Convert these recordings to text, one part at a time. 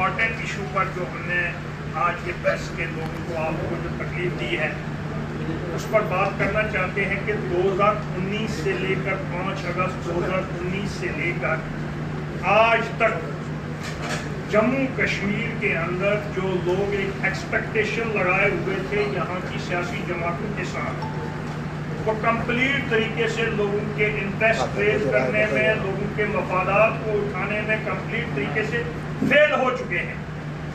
Important issue پر جو ہم نے آج یہ پریس کے لوگوں کو آپ کو جو تکلیف دی ہے اس پر بات کرنا چاہتے ہیں کہ 2019 سے لے کر 5 اگست 2019 سے لے کر آج تک جموں کشمیر کے اندر جو لوگ ایک ایکسپیکٹیشن لگائے ہوئے تھے یہاں کی سیاسی جماعتوں کے ساتھ، وہ کمپلیٹ طریقے سے لوگوں کے انٹرسٹ ریز کرنے میں، لوگوں کے مفادات کو اٹھانے میں کمپلیٹ طریقے سے فیل ہو چکے ہیں،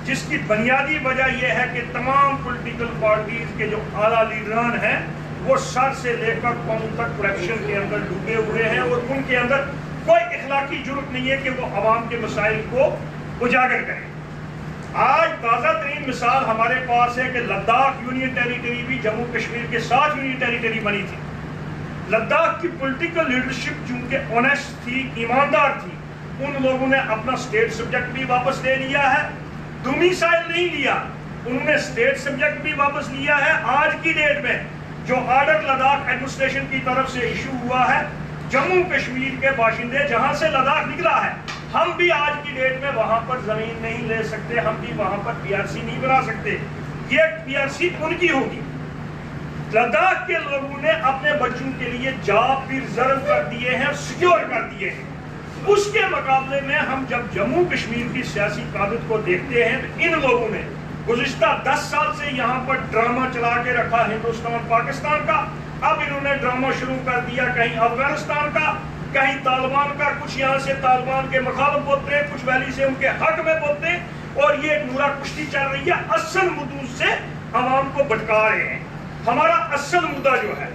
جس کی بنیادی وجہ یہ ہے کہ تمام پولیٹیکل پارٹیز کے جو اعلیٰ لیڈران ہیں وہ سر سے لے کر پاؤں تک کرپشن کے اندر ڈوبے ہوئے ہیں، اور ان کے اندر کوئی اخلاقی جرات نہیں ہے کہ وہ عوام کے مسائل کو اجاگر کریں۔ آج تازہ ترین مثال ہمارے پاس ہے کہ لداخ یونین ٹیریٹری بھی جموں کشمیر کے ساتھ یونین ٹیریٹری بنی تھی۔ لداخ کی پولیٹیکل لیڈرشپ چونکہ اونیسٹ تھی، ایماندار تھی، ان لوگوں نے اپنا اسٹیٹ سبجیکٹ بھی واپس لے لیا ہے، ڈومیسائل نہیں لیا، انہوں نے اسٹیٹ سبجیکٹ بھی واپس لیا ہے۔ آج کی ڈیٹ میں جو آرڈر لداخ ایڈمنسٹریشن کی طرف سے ایشو ہوا ہے، جموں کشمیر کے باشندے جہاں سے لداخ نکلا ہے، ہم بھی آج کی ڈیٹ میں وہاں پر زمین نہیں لے سکتے، ہم بھی وہاں پر پی آر سی نہیں بنا سکتے، یہ پی آر سی ان کی ہوگی۔ لداخ کے لوگوں نے اپنے بچوں کے لیے جاب بھی ریزرو کر دیے ہیں، سیکیور کر دیے ہیں۔ اس کے مقابلے میں ہم جب جموں کشمیر کی سیاسی قیادت کو دیکھتے ہیں تو ان لوگوں نے گزشتہ 10 سال سے یہاں پر ڈرامہ چلا کے رکھا ہندوستان پاکستان کا، اب انہوں نے ڈرامہ شروع کر دیا کہیں افغانستان کا، کہیں طالبان کا، کچھ یہاں سے طالبان کے مخالف بولتے ہیں، کچھ ویلی سے ان کے حق میں بولتے ہیں، اور یہ ایک نورا کشتی چل رہی ہے، اصل مدعو سے عوام کو بھٹکا رہے ہیں۔ ہمارا اصل مدعا جو ہے،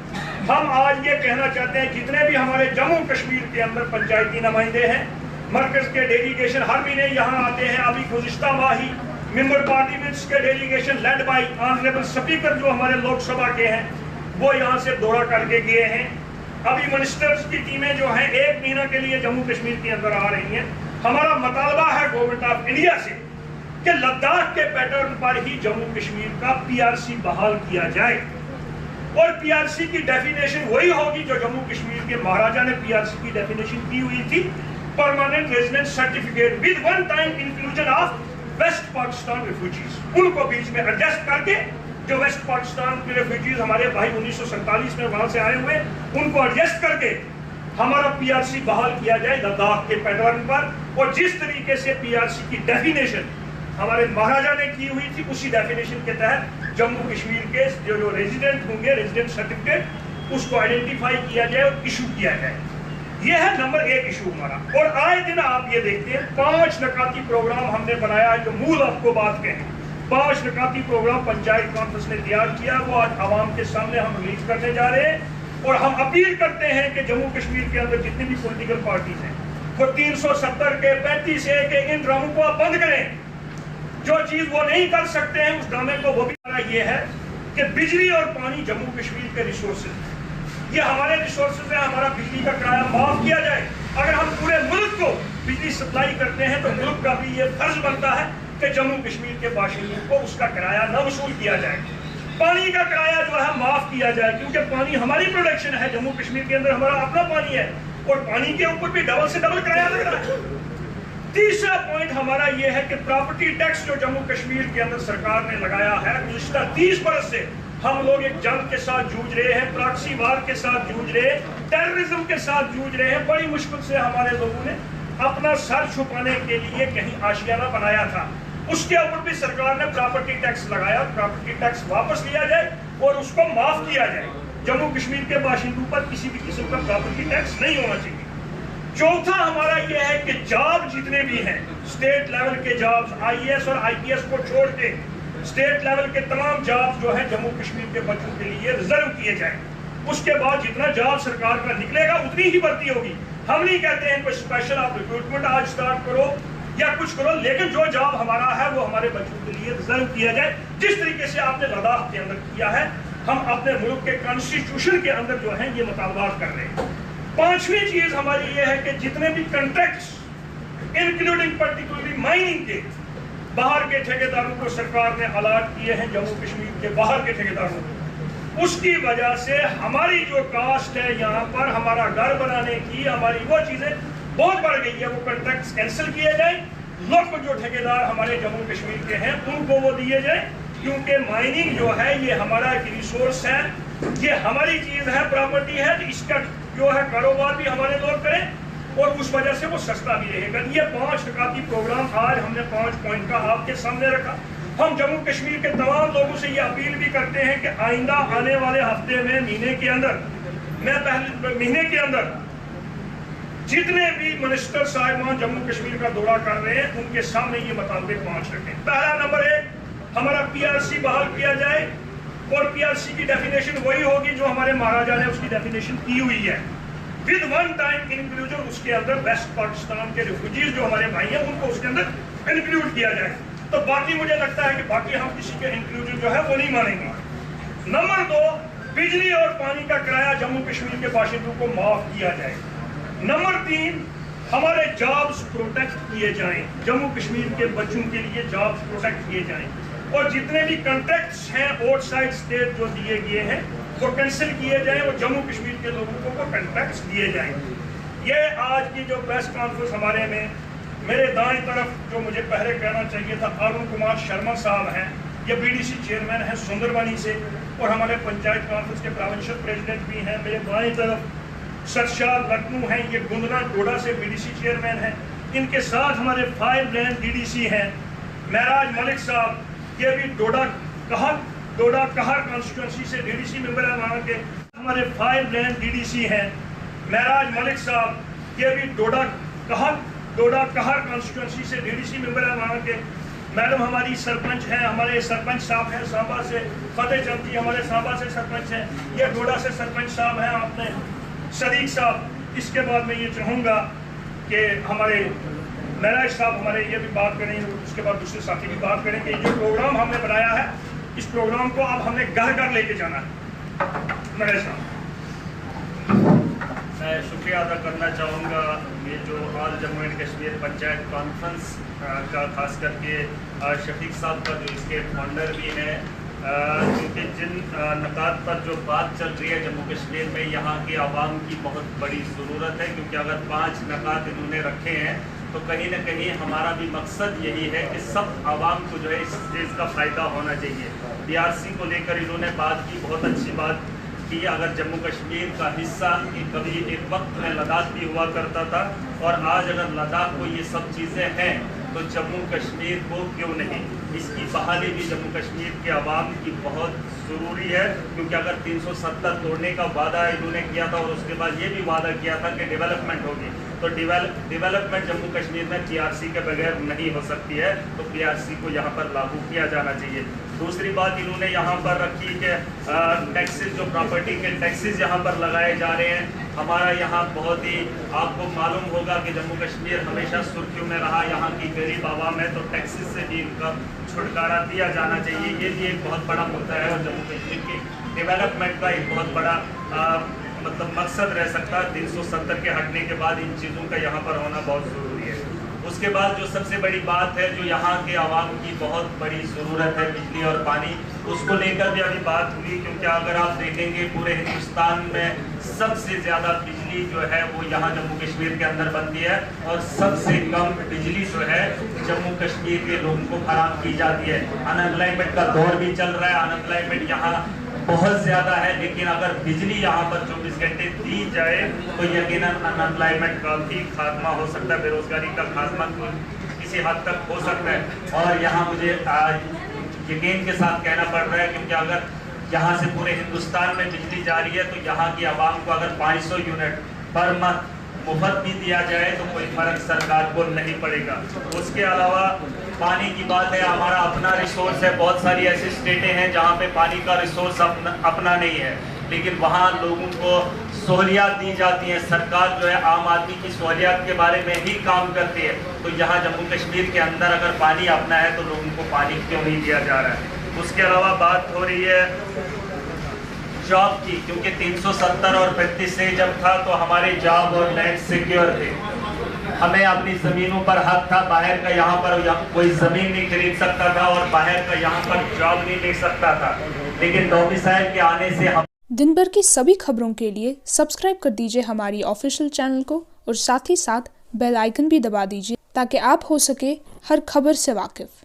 ہم آج یہ کہنا چاہتے ہیں جتنے بھی ہمارے جموں کشمیر کے اندر پنچایتی نمائندے ہیں، مرکز کے ڈیلیگیشن ہر مہینے یہاں آتے ہیں، ابھی گزشتہ ماہ ہی ممبر پارلیمنٹس کے delegation led by honourable speaker جو ہمارے لوک سبھا کے ہیں وہ یہاں سے دورہ کر کے گئے ہیں۔ ابھی منسٹرز کی ٹیمیں جو ہیں 1 مہینہ کے لیے جموں کشمیر کے اندر آ رہی ہیں۔ ہمارا مطالبہ ہے گورنمنٹ آف انڈیا سے کہ لداخ کے پیٹرن پر ہی جموں کشمیر کا پی آر سی بحال کیا جائے، اور پی آر سی کی ڈیفینیشن وہی ہوگی جو جموں کشمیر کے مہاراجا نے پی آر سی کی ڈیفینیشن کی ہوئی تھی، permanent resident certificate with one time inclusion of West Pakistan refugees, ان کو بیچ میں ایڈجسٹ کر کے جو ویسٹ پاکستان کے ریفیوجیز ہمارے بھائی 1947 میں وہاں سے آئے ہوئے ان کو ایڈجسٹ کر کے ہمارا پی آر سی بحال کیا جائے لداخ کے پیٹرن پر، اور جس طریقے سے پی آر سی کی ڈیفینیشن ہمارے مہاراجا نے کی ہوئی تھی اسی ڈیفینیشن کے تحت جموں کشمیر کے جو ریزیڈنٹ ہوں گے ریزیڈنٹ سرٹیفکیٹ اس کو آئیڈینٹیفائی کیا جائے اور ایشو کیا جائے۔ یہ ہے نمبر 1 ایشو ہمارا۔ اور آئے دن آپ یہ دیکھتے ہیں 5 نکاتی پروگرام ہم نے بنایا ہے، جو مول آپ کو بات کہیں 5 نکاتی پروگرام پنچایت کانفرنس نے تیار کیا، وہ آج عوام کے سامنے ہم ریلیز کرنے جا رہے ہیں، اور ہم اپیل کرتے ہیں کہ جموں کشمیر کے اندر جتنی بھی پولیٹیکل پارٹیز ہیں وہ 370 کے 35 اے کے ان ڈراموں کو آپ بند کریں۔ جو چیز وہ نہیں کر سکتے ہیں اس ڈرامے کو وہ بھی یہ ہے کہ بجلی اور پانی جموں کشمیر کے ریسورسز، یہ ہمارے ریسورسز ہیں، ہمارا بجلی کا کرایہ معاف کیا جائے۔ اگر ہم پورے ملک کو بجلی سپلائی کرتے ہیں تو ملک کا بھی یہ فرض بنتا ہے کہ جموں کشمیر کے باشندوں کو اس کا کرایہ نہ وصول کیا جائے، پانی کا کرایہ جو ہے معاف کیا جائے، کیونکہ پانی ہماری پروڈکشن ہے، جموں کشمیر کے اندر ہمارا اپنا پانی ہے، اور پانی کے اوپر بھی ڈبل سے ڈبل کرایہ لگ رہا ہے۔ تیسرا پوائنٹ ہمارا یہ ہے کہ پراپرٹی ٹیکس جو جموں کشمیر کے اندر سرکار نے لگایا ہے، گزشتہ 30 برس سے ہم لوگ ایک جنگ کے ساتھ جوجھ رہے ہیں، پراکسی وار کے ساتھ جوجھ رہے ہیں، ٹیررزم کے ساتھ جوجھ رہے ہیں، بڑی مشکل سے ہمارے لوگوں نے اپنا سر چھپانے کے لیے کہیں آشیانہ بنایا تھا، اس کے اوپر بھی سرکار نے پراپرٹی ٹیکس لگایا۔ پراپرٹی ٹیکس واپس لیا جائے اور اس کو معاف کیا جائے، جموں کشمیر کے باشندوں پر کسی بھی قسم کا پراپرٹی ٹیکس نہیں ہونا چاہیے۔ چوتھا ہمارا یہ ہے کہ جاب جتنے بھی ہیں اسٹیٹ لیول کے جابز، آئی اے ایس اور آئی پی ایس کو چھوڑ کے اسٹیٹ لیول کے تمام جابز جو ہیں جموں کشمیر کے بچوں کے لیے ریزرو کیے جائیں۔ اس کے بعد جتنا جاب سرکار کا نکلے گا اتنی ہی بھرتی ہوگی۔ ہم نہیں کہتے ہیں کوئی اسپیشل آپ ریکروٹمنٹ آج سٹارٹ کرو یا کچھ کرو، لیکن جو جاب ہمارا ہے وہ ہمارے بچوں کے لیے ریزرو کیا جائے، جس طریقے سے آپ نے لداخ کے اندر کیا ہے۔ ہم اپنے ملک کے کانسٹیٹیوشن کے اندر جو ہیں یہ مطالبات کر رہے ہیں۔ 5ویں چیز ہماری یہ ہے کہ جتنے بھی کنٹریکٹس انکلوڈنگ پرٹیکولرلی مائننگ کے باہر کے ٹھیکیداروں کو سرکار نے الاٹ کیے ہیں، جموں کشمیر کے باہر کے ٹھیکیداروں کو، اس کی وجہ سے ہماری جو کاسٹ ہے یہاں پر ہمارا گھر بنانے کی ہماری وہ چیزیں بہت بڑھ گئی ہے۔ وہ کنٹریکٹس کینسل کیے جائیں، लोग जो ठेकेदार हमारे जम्मू कश्मीर के हैं उनको वो दिए जाए, क्योंकि माइनिंग जो है ये हमारा एक रिसोर्स है, ये हमारी चीज है, प्रॉपर्टी है, तो इसका जो है कारोबार भी हमारे लोग करें और उस वजह से वो सस्ता भी रहेगा। ये 5 टकाती प्रोग्राम आज हमने 5 पॉइंट का आपके सामने रखा। हम जम्मू कश्मीर के तमाम लोगों से ये अपील भी करते हैं कि आइंदा आने वाले हफ्ते में महीने के अंदर, मैं पहले महीने के अंदर जितने भी मिनिस्टर साहिबान जम्मू कश्मीर का दौरा कर रहे हैं उनके सामने ये मुताबिक 5 रखें। पहला नंबर 1, हमारा पीआरसी बहाल किया जाए और पीआरसी की डेफिनेशन वही होगी जो हमारे महाराजा ने उसकी डेफिनेशन की हुई है, विद वन टाइम इंक्लूजन। उसके अंदर वेस्ट पाकिस्तान के रिफ्यूजीज जो हमारे भाई हैं उनको उसके अंदर इंक्लूड किया जाए। तो बाकी मुझे लगता है कि बाकी हम किसी के इंक्लूजन जो है वो नहीं मानेंगे। नंबर 2, बिजली और पानी का किराया जम्मू कश्मीर के बाशिंदों को माफ किया जाए। नंबर 3, हमारे जॉब्स प्रोटेक्ट किए जाएं, जम्मू कश्मीर के बच्चों के लिए जॉब्स प्रोटेक्ट किए जाएं और जितने भी कॉन्ट्रैक्ट्स हैं आउटसाइड स्टेट जो दिए गए हैं वो कैंसिल किए जाएं और जम्मू कश्मीर के लोगों को वो कॉन्ट्रैक्ट्स दिए जाएं। ये आज की जो प्रेस कॉन्फ्रेंस हमारे में, मेरे दाएं तरफ जो मुझे पहले कहना चाहिए था, अरुण कुमार शर्मा साहब हैं, ये बीडीसी चेयरमैन हैं सुंदरबनी से और हमारे पंचायत कॉन्फ्रेंस के प्रोविंशियल प्रेसिडेंट भी हैं। मेरे बाएं तरफ सरशाद लखनऊ हैं, ये गुंदरा डोडा से बीडीसी चेयरमैन हैं। इनके साथ हमारे 5 लैंड डीडीसी हैं, महराज मलिक साहब, ये भी डोडा कहर कॉन्स्टिट्यूंसी से डीडीसी मेंबर है वहाँ के। हमारे 5 लैंड डीडीसी हैं, महराज मलिक साहब, ये भी डोडा कहर कॉन्स्टिट्यूंसी से डीडीसी मेंबर है वहाँ के। मैडम हमारी सरपंच हैं, हमारे सरपंच साहब हैं सांबा से, फतेह चंद जी हमारे सांबा से सरपंच हैं, ये डोडा से सरपंच साहब हैं आपने सदीक साहब। इसके बाद मैं ये चाहूँगा कि हमारे महराज साहब हमारे ये भी बात करें, उसके बाद दूसरे साथी भी बात करें कि जो प्रोग्राम हमने बनाया है इस प्रोग्राम को अब हमने घर घर लेके जाना है। महराज साहब, मैं शुक्रिया अदा करना चाहूँगा ये जो all Jammu and Kashmir panchayat conference का, खास करके शफीक साहब का जो इसके फाउंडर भी हैं, क्योंकि जिन नकात पर जो बात चल रही है जम्मू कश्मीर में, यहाँ के आवाम की बहुत बड़ी ज़रूरत है, क्योंकि अगर 5 नकात इन्होंने रखे हैं तो कहीं ना कहीं हमारा भी मकसद यही है कि सब आवाम को जो है इस चीज़ का फ़ायदा होना चाहिए। पीआरसी को लेकर इन्होंने बात की, बहुत अच्छी बात की। अगर जम्मू कश्मीर का हिस्सा कभी एक वक्त में लद्दाख भी हुआ करता था और आज अगर लद्दाख को ये सब चीज़ें हैं तो जम्मू कश्मीर को क्यों नहीं, इसकी बहाली भी जम्मू कश्मीर के आवाम की बहुत ज़रूरी है। क्योंकि अगर 370 तोड़ने का वादा इन्होंने किया था और उसके बाद ये भी वादा किया था कि डेवलपमेंट होगी, तो डेवलपमेंट जम्मू कश्मीर में पीआरसी के बगैर नहीं हो सकती है, तो पीआरसी को यहाँ पर लागू किया जाना चाहिए। दूसरी बात इन्होंने यहाँ पर रखी कि टैक्सेस, जो प्रॉपर्टी के टैक्सेस यहाँ पर लगाए जा रहे हैं। हमारा यहाँ बहुत ही, आपको मालूम होगा कि जम्मू कश्मीर हमेशा सुर्खियों में रहा, यहाँ की गरीब आवाम है, तो टैक्सेस से भी इनका छुटकारा दिया जाना चाहिए। ये भी एक बहुत बड़ा मुद्दा है और जम्मू कश्मीर की डेवलपमेंट का एक बहुत बड़ा मतलब मकसद रह सकता है। 370 के हटने के बाद इन चीज़ों का यहाँ पर होना बहुत ज़रूरी है। उसके बाद जो सबसे बड़ी बात है, जो यहाँ के आवाम की बहुत बड़ी ज़रूरत है, बिजली और पानी, उसको लेकर भी अभी बात हुई। क्योंकि अगर आप देखेंगे पूरे हिंदुस्तान में सबसे ज़्यादा बिजली जो है वो यहाँ जम्मू कश्मीर के अंदर बनती है और सबसे कम बिजली जो है जम्मू कश्मीर के लोगों को फराहम की जाती है। अनएम्प्लॉयमेंट का दौर भी चल रहा है, अनएम्प्लॉयमेंट यहाँ बहुत ज़्यादा है, लेकिन अगर बिजली यहाँ पर 24 घंटे दी जाए तो यकीनन अनएम्प्लॉयमेंट का भी खात्मा हो सकता है, बेरोजगारी का खात्मा किसी हद तक हो सकता है। और यहाँ मुझे यकीन के साथ कहना पड़ रहा है, क्योंकि अगर यहाँ से पूरे हिंदुस्तान में बिजली जा रही है तो यहाँ की आवाम को अगर 500 यूनिट पर मंथ मुफ्त भी दिया जाए तो कोई फर्क सरकार को नहीं पड़ेगा। उसके अलावा पानी की बात है, हमारा अपना रिसोर्स है। बहुत सारी ऐसी स्टेटें हैं जहाँ पे पानी का रिसोर्स अपना नहीं है, लेकिन वहाँ लोगों को सहूलियात दी जाती हैं। सरकार जो है आम आदमी की सहूलियात के बारे में ही काम करती है। तो यहाँ जम्मू कश्मीर के अंदर अगर पानी अपना है तो लोगों को पानी क्यों नहीं दिया जा रहा है। उसके अलावा बात हो रही है जॉब की, क्योंकि 370 और 35 से जब था तो हमारे जॉब और लैंड सिक्योर थे, हमें अपनी ज़मीनों पर हक था। बाहर का यहाँ पर कोई ज़मीन नहीं खरीद सकता था और बाहर का यहाँ पर जॉब नहीं ले सकता था, लेकिन डोमिसाइल के आने से हम दिन भर की सभी खबरों के लिए सब्सक्राइब कर दीजिए हमारी ऑफिशियल चैनल को और साथ ही साथ بیل آئیکن بھی دبا دیجیے تاکہ آپ ہو سکے ہر خبر سے واقف۔